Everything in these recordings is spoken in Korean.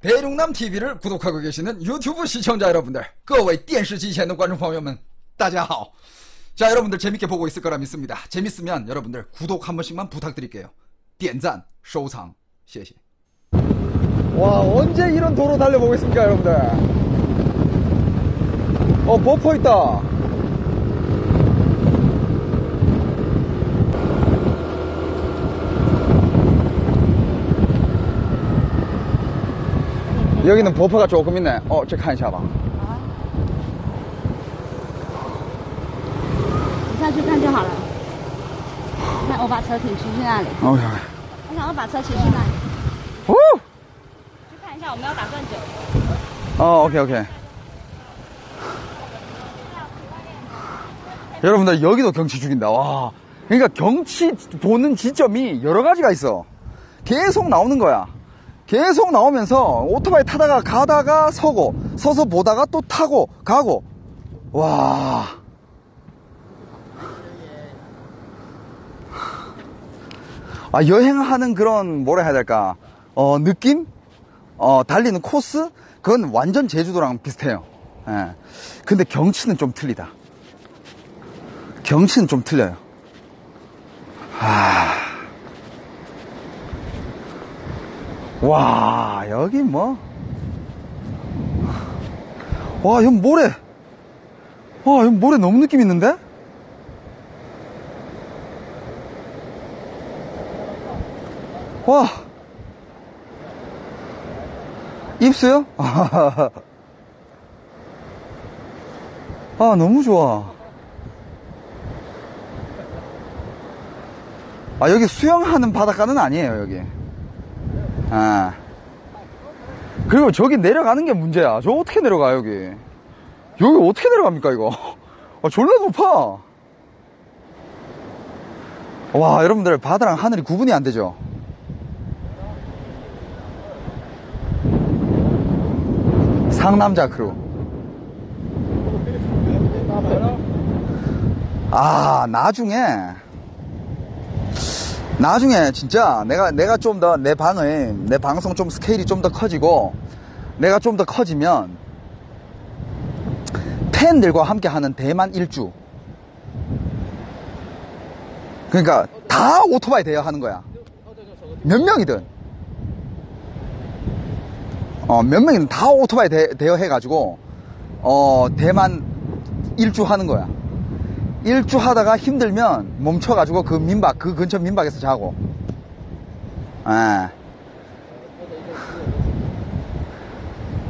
대륙남TV를 구독하고 계시는 유튜브 시청자 여러분들, 各位电视机前的观众朋友们大家好. 자, 여러분들 재밌게 보고 있을 거라 믿습니다. 재밌으면 여러분들 구독 한 번씩만 부탁드릴게요. 点赞收藏谢谢. 와, 언제 이런 도로 달려보겠습니까, 여러분들? 버퍼 있다. 여기는 버퍼가 조금 있네. 저 看一下吧. 你下去看就好了。那我把车停去那里。OK。我想要把车停去那里。哦。去看一下，我们要打算久。OK。 여러분들 여기도 경치 죽인다. 와. 그러니까 경치 보는 지점이 여러 가지가 있어. 계속 나오는 거야. 계속 나오면서 오토바이 타다가 가다가 서고, 서서 보다가 또 타고 가고. 와. 여행하는 그런 뭐라 해야 될까, 느낌? 달리는 코스? 그건 완전 제주도랑 비슷해요. 예. 근데 경치는 좀 틀리다. 경치는 좀 틀려요. 와, 여기 뭐. 와, 여기 모래. 와, 여기 모래 너무 느낌 있는데? 와. 입수요? 너무 좋아. 여기 수영하는 바닷가는 아니에요, 여기. 그리고 저기 내려가는 게 문제야. 저 어떻게 내려가, 여기? 여기 어떻게 내려갑니까, 이거? 졸라 높아. 와, 여러분들, 바다랑 하늘이 구분이 안 되죠? 상남자 크루. 나중에 진짜 내가 좀 더 내 방송 좀 스케일이 좀 더 커지고 내가 좀 더 커지면 팬들과 함께 하는 대만 일주, 그러니까 다 오토바이 대여 하는 거야. 몇 명이든 다 오토바이 대여 해가지고 대만 일주 하는 거야. 일주 하다가 힘들면 멈춰가지고 그 근처 민박에서 자고.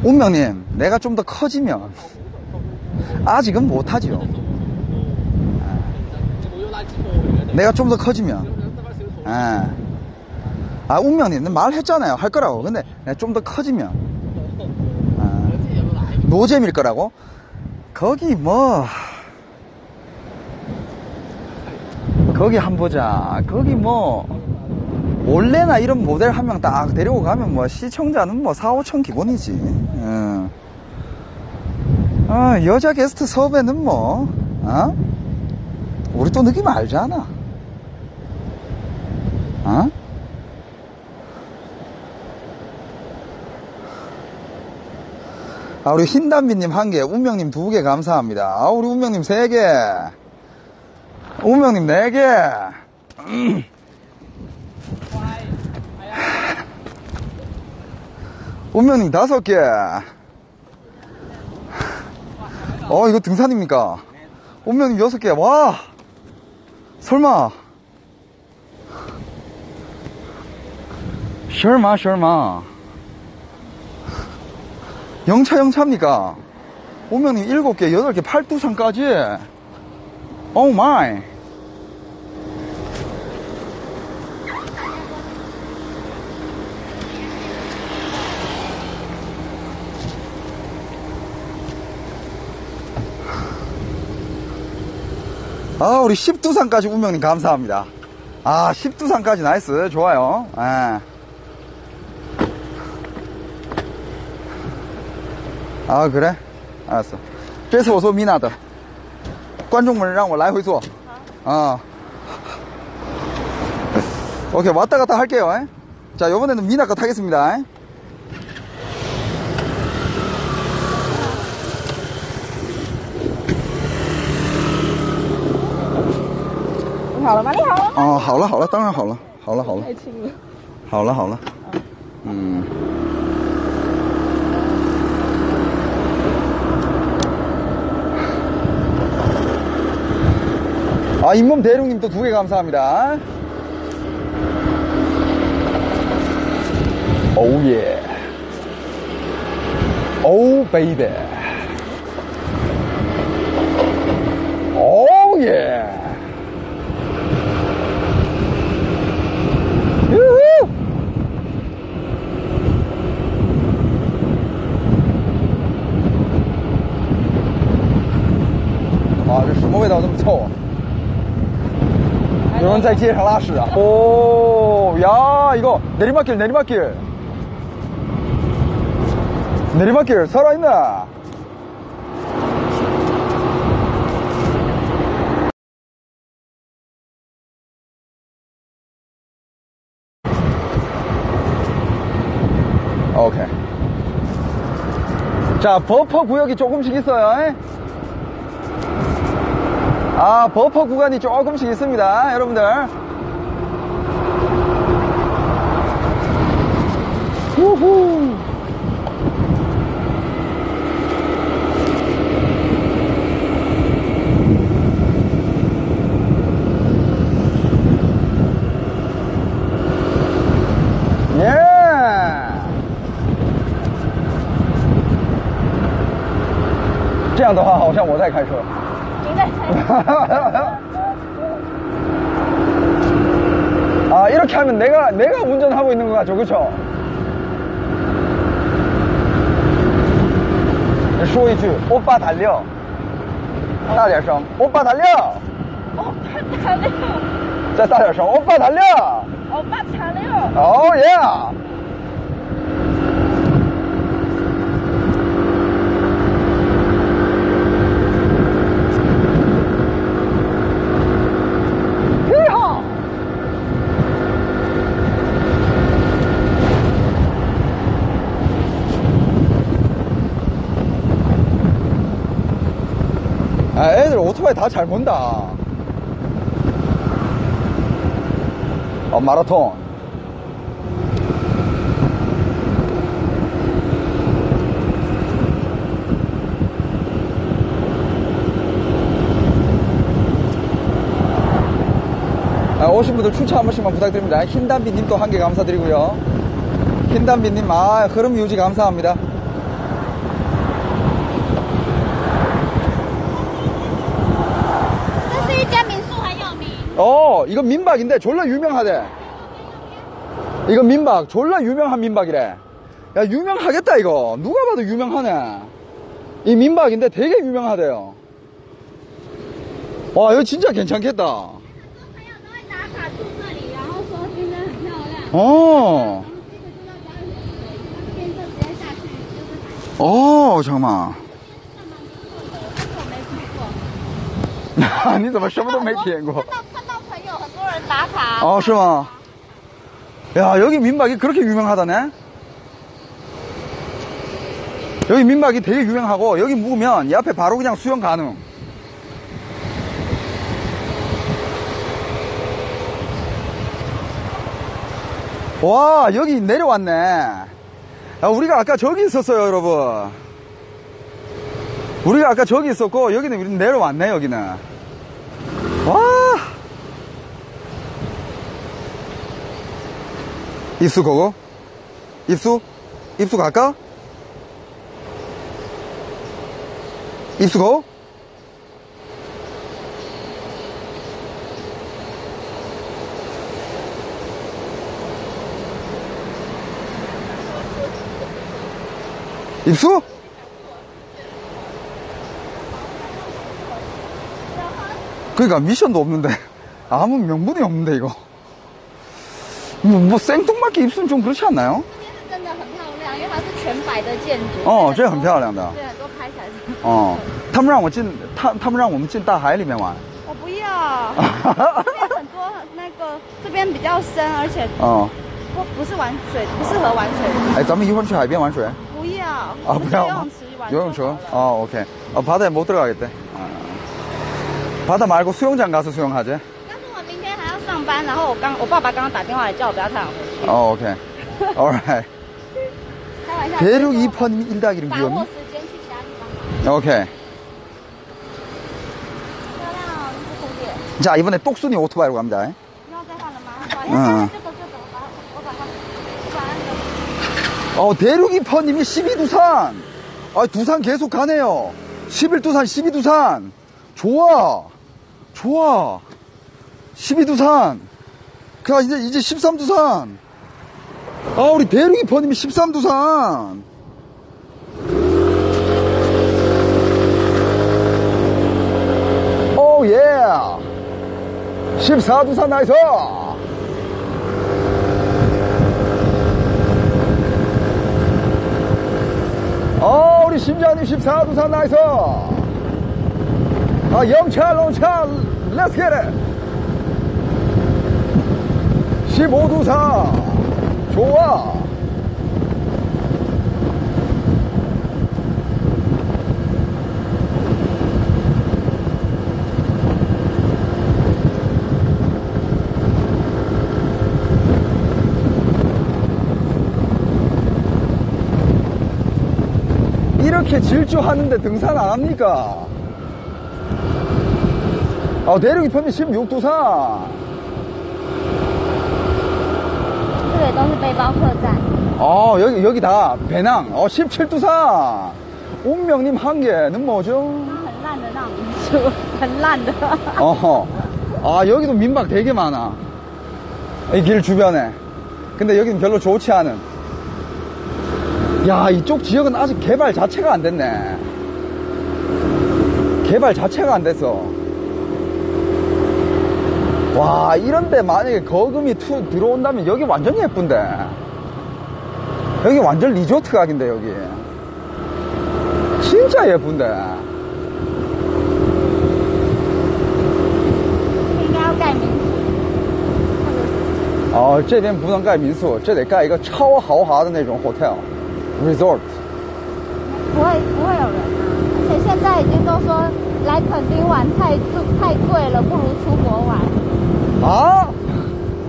운명님, 내가 좀 더 커지면, 아직은 못하지요. 내가 좀 더 커지면. 운명님, 말했잖아요. 할 거라고. 근데 내가 좀 더 커지면. 노잼일 거라고? 거기 뭐, 거기 한번 보자. 거기 뭐 원래나 이런 모델 한 명 딱 데리고 가면 뭐 시청자는 뭐 4, 5천 기본이지. 여자 게스트 섭외는 뭐 우리 또 느낌 알잖아. 우리 흰담비님 1개, 운명님 2개 감사합니다. 우리 운명님 3개, 운명님 4개. 운명님 5개. 이거 등산입니까? 운명님 6개. 와, 설마. 설마. 영차입니까? 운명님 7개, 8개, 팔두산까지. 오 마이. 우리 10두산까지 운명님 감사합니다. 10두산까지 나이스. 좋아요. 그래? 알았어. 这次我坐米娜的观众们让我来回坐. 오케이, 왔다 갔다 할게요. 자, 이번에는 미나 거 타겠습니다. 好了吗？你好了吗？哦，好了好了，当然好了，好了好了，太轻了。好了好了，嗯。 아, 잇몸 대륙님 또 2개 감사합니다. 오우 예. 오우 베이베. 오우 예. 유후. 아, 这什么味道这么臭啊？ 有人在街上拉屎啊！哦야 이거 내리막길 내리막길 내리막길 살아있네. 오케이. 자, 버퍼 구역이 조금씩 있어요. 아, 버퍼 구간이 조금씩 있습니다, 여러분들. 우후. 예. 这样的话，好像我在开车。 아, 이렇게 하면 내가 운전하고 있는 것 같죠, 그쵸? 说一句 오빠 달려. 大点声 오빠 달려. 오빠 달려. 자, 大点声 오빠 달려. 오빠 달려. 오, 예. 아, 애들 오토바이 다 잘 본다. 마라톤. 오신 분들 추천 한 번씩만 부탁드립니다. 흰담비님 또 한 개 감사드리고요. 흰담비님, 흐름 유지 감사합니다. 이거 민박인데 졸라 유명하대. 이거 민박 졸라 유명한 민박이래. 야, 유명하겠다 이거. 누가 봐도 유명하네. 이 민박인데 되게 유명하대요. 와, 이거 진짜 괜찮겠다. 잠깐만. 你怎么什么都没体验过？看到朋友很多人打卡。是吗？ 야, 여기 민박이 그렇게 유명하다네? 여기 민박이 되게 유명하고, 여기 묵으면 이 앞에 바로 그냥 수영 가능. 와, 여기 내려왔네. 야, 우리가 아까 저기 있었어요, 여러분. 우리가 아까 저기 있었고, 여기는 우리 내려왔네, 여기는. 와. 입수 고고? 입수? 입수 갈까? 입수 고? 입수? 그러니까 미션도 없는데 아무 명분이 없는데 이거 뭐 생뚱맞게 입수는 좀 그렇지 않나요? 真的很漂亮，因为它是全白的建筑。这很漂亮的。对，很多拍起来是。他们让我进，他们让我们进大海里面玩。我不要。这边很多那个，这边比较深，而且不是玩水，不适合玩水。哎，咱们一会儿去海边玩水。不要。不要。游泳池玩。 游泳池? 오케이. 바다에 못 들어가겠대. 바다 말고 수영장 가서 수영하지. 但是我明天班，然后我爸爸刚刚打电话来叫我不要太晚回去。哦，OK， alright。开玩笑。 대륙 2%님 1-1은 把握 위험이? 时间去其他地方。 오케이. 漂亮哦，那是蝴蝶。 자, 이번에 똑순이 오토바이로 갑니다. 要再换了吗？嗯，这个，我把那个。 대륙 2%님이 12두산. 아, 두산 계속 가네요. 11두산, 12두산. 좋아. 좋아. 12두산. 자, 이제 13두산. 아, 우리 대륙 2%님이 13두산. 오, 예. 14두산 나이스. 우리 심장님 14두산 나이스. 영차, 롱차, let's get it. 15두산. 좋아. 이렇게 질주하는데 등산 안 합니까? 대륙 2%님 16두산. 这个都是背包客栈。 여기 다 배낭. 17두산. 운명님 한 개는 뭐죠? 很烂的那种民宿，很烂的。 여기도 민박 되게 많아. 이 길 주변에. 근데 여기는 별로 좋지 않은. 야, 이쪽 지역은 아직 개발 자체가 안 됐네. 개발 자체가 안 됐어. 와, 이런데 만약에 거금이 들어온다면 여기 완전 예쁜데. 여기 완전 리조트 각인데, 여기. 진짜 예쁜데. 应该要盖民宿。这边不能盖民宿，这得盖一个超豪华的那种 hotel resort。不会有人啊！而且现在已经都说来垦丁玩太贵了，不如出国玩。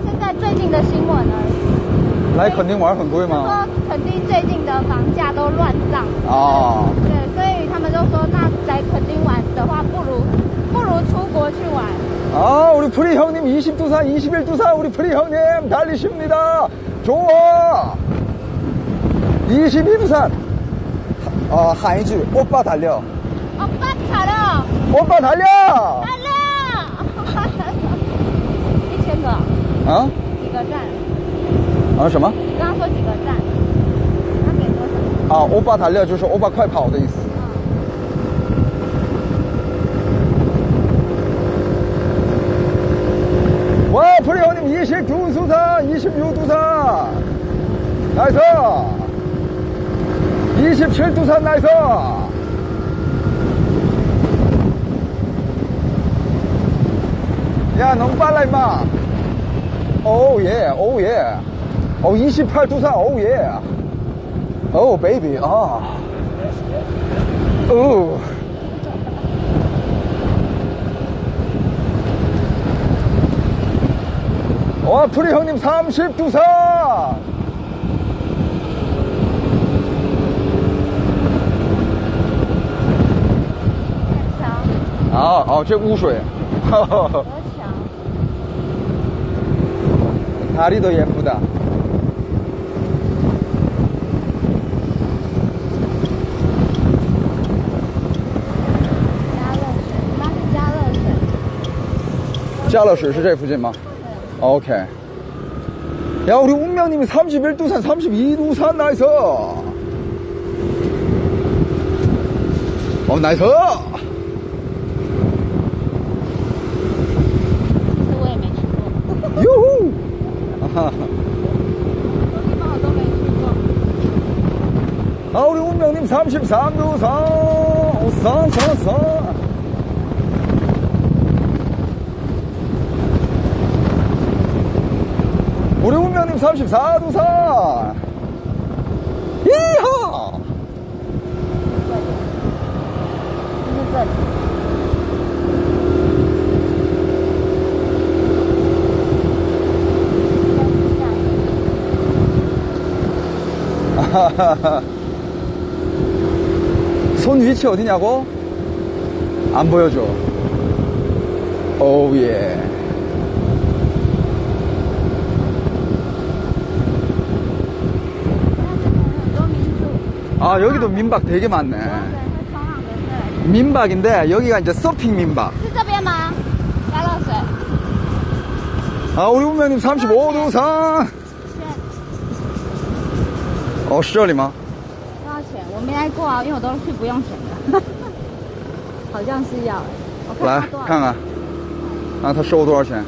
现在最近的新闻而已。来垦丁玩很贵吗？说垦丁最近的房价都乱涨。对，所以他们就说，那来垦丁玩的话，不如出国去玩。 우리 프리 형님 20두산, 21두산 우리 프리 형님 달리십니다. 좋아. 22두산. 한一句 오빠 달려. 오빠 달려. 오빠 달려. 달려. 1000个。几个站？什么？你刚刚说几个站？他给多少？ 오빠 달려 就是 오빠 快跑的意思。 와, 프리 형님 22두산, 26두산. 나이스. 27두산 나이스. 야, 너무 빨라 임마. 오 예, 오 예. 28두산, 오 예. 오 베이비. 프리 형님 30두산. 제污水. 다리도 예쁘다. 자러시是这附近吗? 오케이. 야, 우리 운명님이 31두산, 32두산 나이스. 나이스. 我也没去过。 유후. 我都没去过。 우리 운명님 33두산. 산. 우리 운명님 34두산. 이하. 就是这里。 자, 손 위치 어디냐고? 안 보여줘. 오우 예. 아 여기도 민박 되게 많네. 민박인데 여기가 이제 서핑 민박. 아 우리 운명님 35도 산. 是这里吗？多少钱？我没来过啊，因为我都去不用钱的。好像是要。来看看，啊，他收多少钱？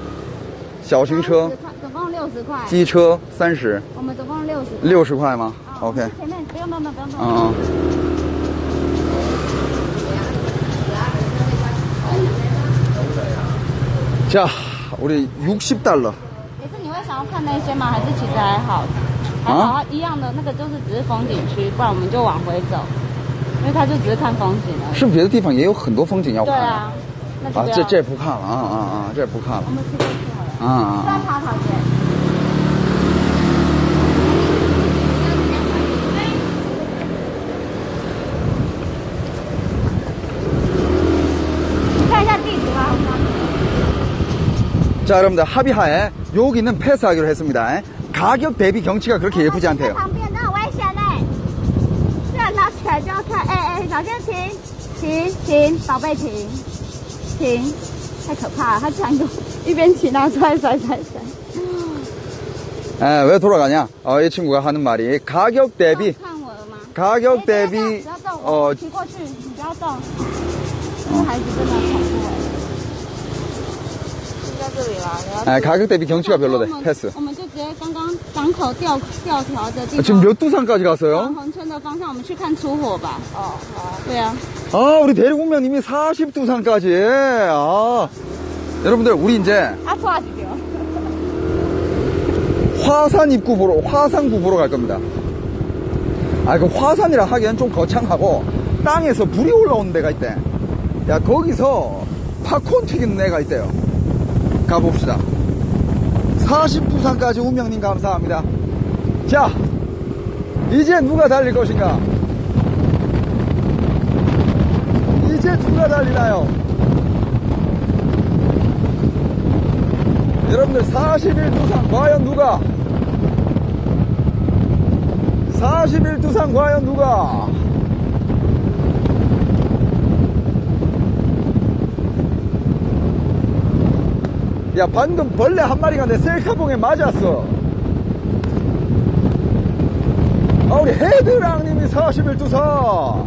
小型车总共60块。机车30。我们总共60。60块吗？OK。前面不用动，不用动。嗯。 자, 우리 60달러. 也是你会想要看那些吗？还是其实还好？还好，一样的那个就是只是风景区，不然我们就往回走，因为它就只是看风景而已。是不是别的地方也有很多风景要看？对啊，那就这不看了啊，这不看了。我们去过去了。啊。再爬爬街。 자, 여러분들 합의하에 여기는 패스하기로 했습니다. 가격 대비 경치가 그렇게 예쁘지 않대요. 旁边那很危险呢，虽然拿起来就要看，小心停，宝贝停，太可怕了，他居然就一边骑拿出来甩。 왜 돌아가냐? 이 친구가 하는 말이 가격 대비, 가격 대비, 骑过去，你不要动，这个孩子真的很恐怖。 가격 대비 경치가 별로대. 패스. 我们就直接刚刚港口吊桥的地方。 지금 몇두산까지 갔어요? 红村的方向，我们去看出火吧。好。对啊。 우리 대륙운명님이 40두산까지. 여러분들 우리 이제 화산 입구 보러, 화산구 보러 갈 겁니다. 그 화산이라 하기엔 좀 거창하고 땅에서 불이 올라오는 데가 있대. 야 거기서 팝콘 튀기는 데가 있대요. 가봅시다. 40부산까지 운명님 감사합니다. 자, 이제 누가 달릴 것인가? 이제 누가 달리나요? 여러분들 41두산 과연 누가? 41두산 과연 누가? 야 방금 벌레 한 마리가 내 셀카봉에 맞았어. 우리 헤드랑님이 41두산.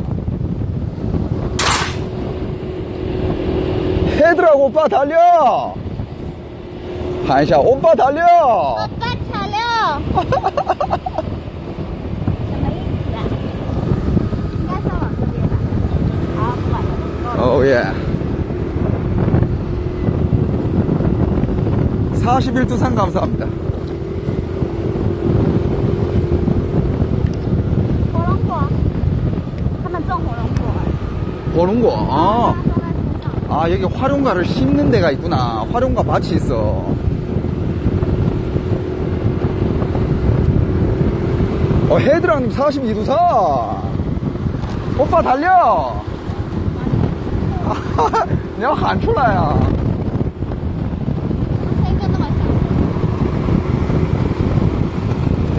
헤드랑 오빠 달려. 한샤 오빠 달려. 오빠 달려. 应该是要往这边吧。好，晚了。 Oh yeah. 41두산 감사합니다. 火龙果，他们种火龙果。 火龙果. 여기 활용가를 심는 데가 있구나. 활용가 밭이 있어. 헤드랑님 42두산. 오빠 달려. 你要喊出来啊.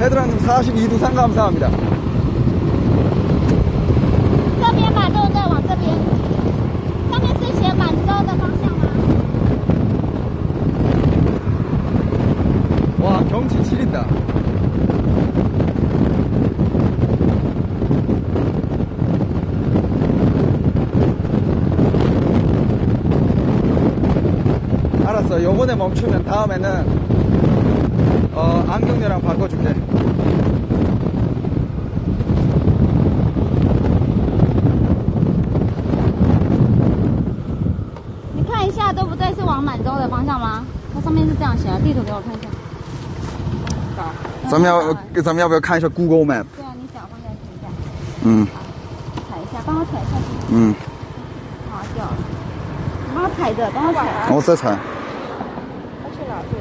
헤드랑님 42두산 감사합니다. 这边吧，对不对？往这边。上面是写满洲的方向吗？ 와, 경치 지린다. 알았어. 요번에 멈추면 다음에는 안경료랑 바꿔줄게. 你看一下，对不对？是往满洲的方向吗？它上面是这样写的，地图给我看一下。咱们要不要看一下 Google Map？ 对啊，你脚放下去一下。踩一下，帮我踩一下。好，掉了。你帮我踩着，帮我踩。我再踩。要去哪？对。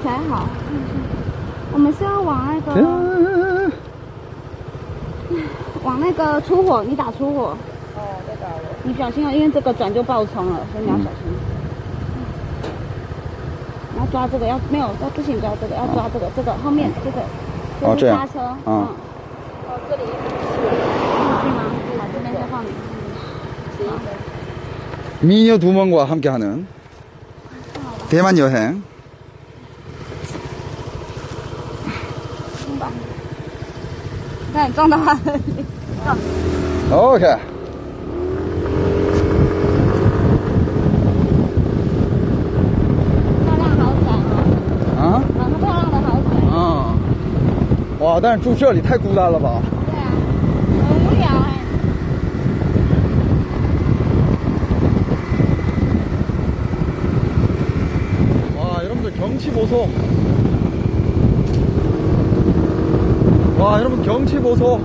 踩好。我们是要往那个。那个出火，你打出火。哦，在打我。你小心哦，因为这个转就爆冲了，所以你要小心。你要抓这个，没有，不行抓这个，要抓这个后面这个。哦，这样。刹车。哦，这里。进去吗？好，这边再放你。 미녀 두 명과 함께하는 대만 여행. 네, 정답. 오케이. 아? 와, 但是住这里太孤单了吧? 경치 보소. 와, 여러분 경치 보소.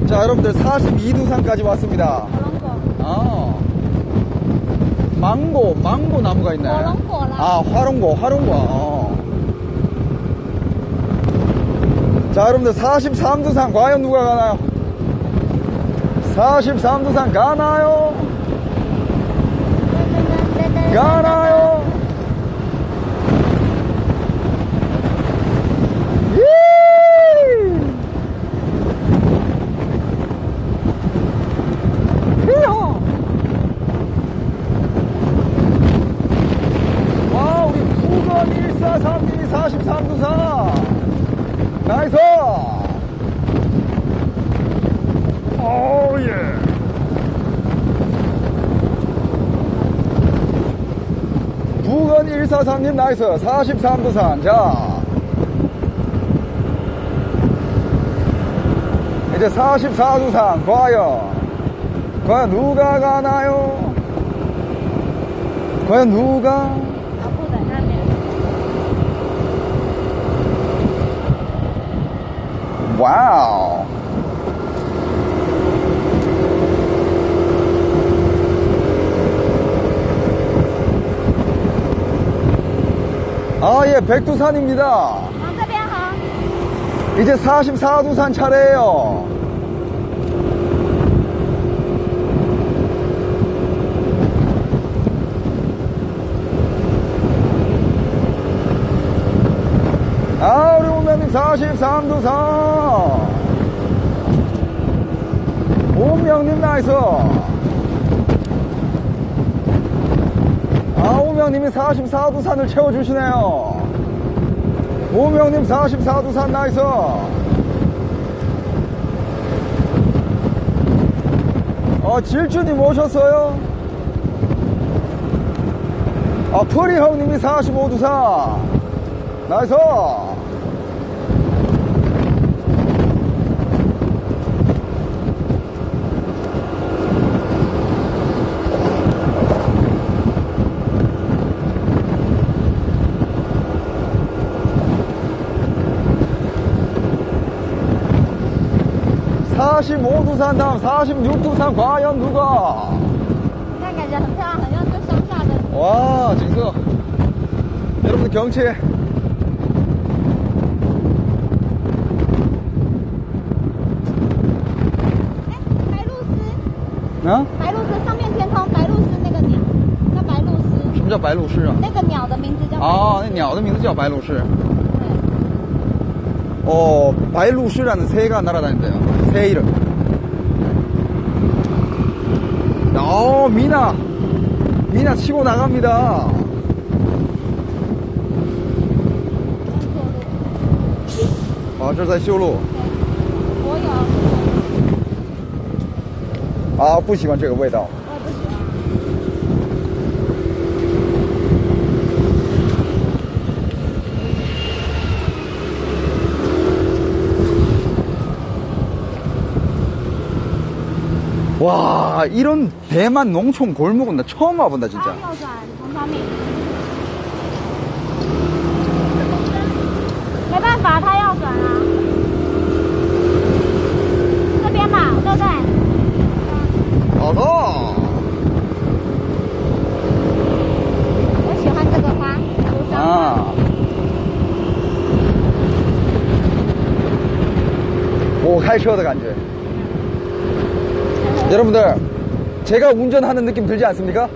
자, 여러분들 42두산까지 왔습니다. 아. 망고 나무가 있네. 아, 화롱고. 자, 여러분들 43두산 과연 누가 가나요? 43두산 가나요? 가나요? 와, 우리 부건 143님이 43두산 나이스! 오예! 부건 143님 나이스! 43두산. 자, 이제 44두산. 과연 누가 가나요? 과연 누가? 와우. 아, 예, 백두산입니다. 이제 44두산 차례예요. 아, 우리 운명님 43두산. 운명님 나이스. 아, 운명님이 44두산을 채워주시네요. 운명님 44두산 나이스. 질주님 오셨어요? 아, 프리 형님이 45두산. 나이스. (45두산) 다음 (46두산) 과연 누가? 와, 지금 여러분들 경치啊？白鹭鸶上面天空，白鹭鸶那个鸟叫白鹭鸶。什么叫白鹭鸶啊？那个鸟的名字叫。那鸟的名字叫白鹭鸶。白鹭鸶라는 새가 날아다닌대요. 새 이름. 미나 치고 나갑니다. 아, 这在修路。我有。啊，不喜欢这个味道。我不喜欢。와, 이런 대만 농촌 골목은 나 처음 와본다 진짜. 右转，从上面。没办法，他要转啊。我开车的感觉. 여러분들, 제가 운전하는 느낌 들지 않습니까?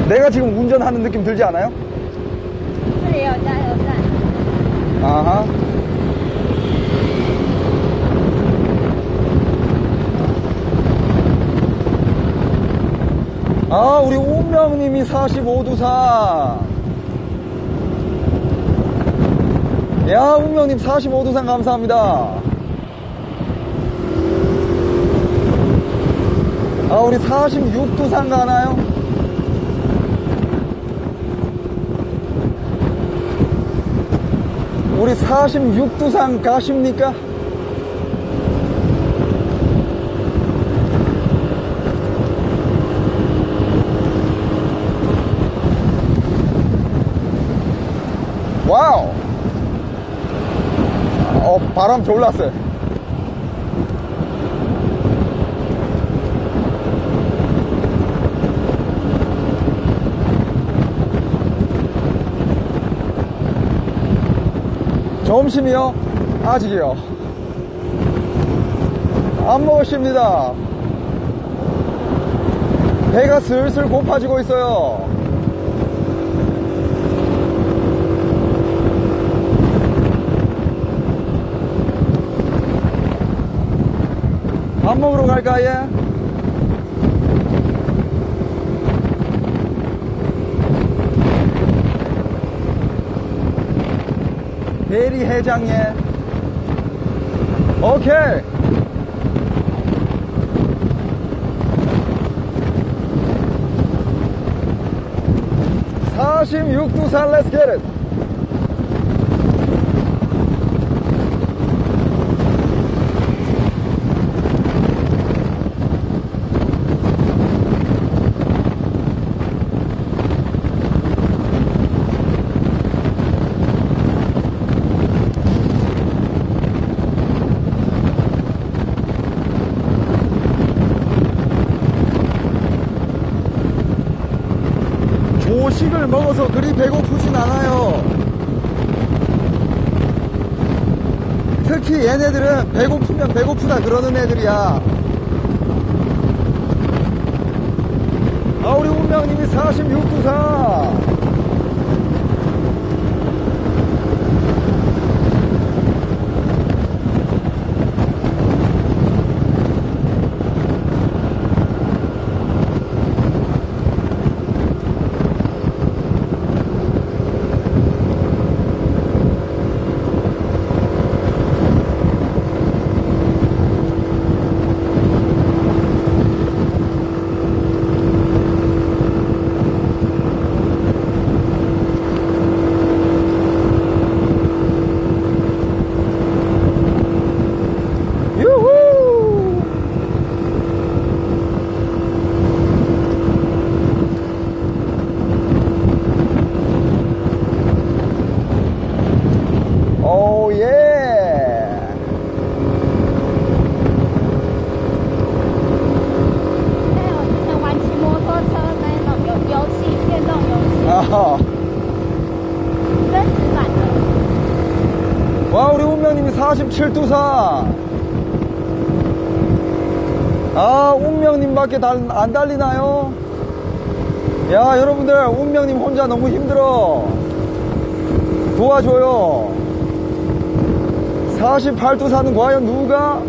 내가 지금 운전하는 느낌 들지 않아요? 这里有加油站。 아하. 아, 우리 운명님이 45도상. 야, 운명님 45도상 감사합니다. 아, 우리 46도상 가나요? 우리 46도상 가십니까? 와우! 바람 졸랐어요. 점심이요? 아직이요. 안 먹었습니다. 배가 슬슬 고파지고 있어요. 밥 먹으러 갈까, 예? 대리 회장님. 오케이. (46도산) Let's get it. 조식을 먹어서 그리 배고프진 않아요. 특히 얘네들은 배고프면 배고프다 그러는 애들이야. 아, 우리 운명님이 46도상. 와, 우리 운명님이 47도상. 아, 운명님밖에 안 달리나요? 야, 여러분들, 운명님 혼자 너무 힘들어. 도와줘요. 48도사는 과연 누가?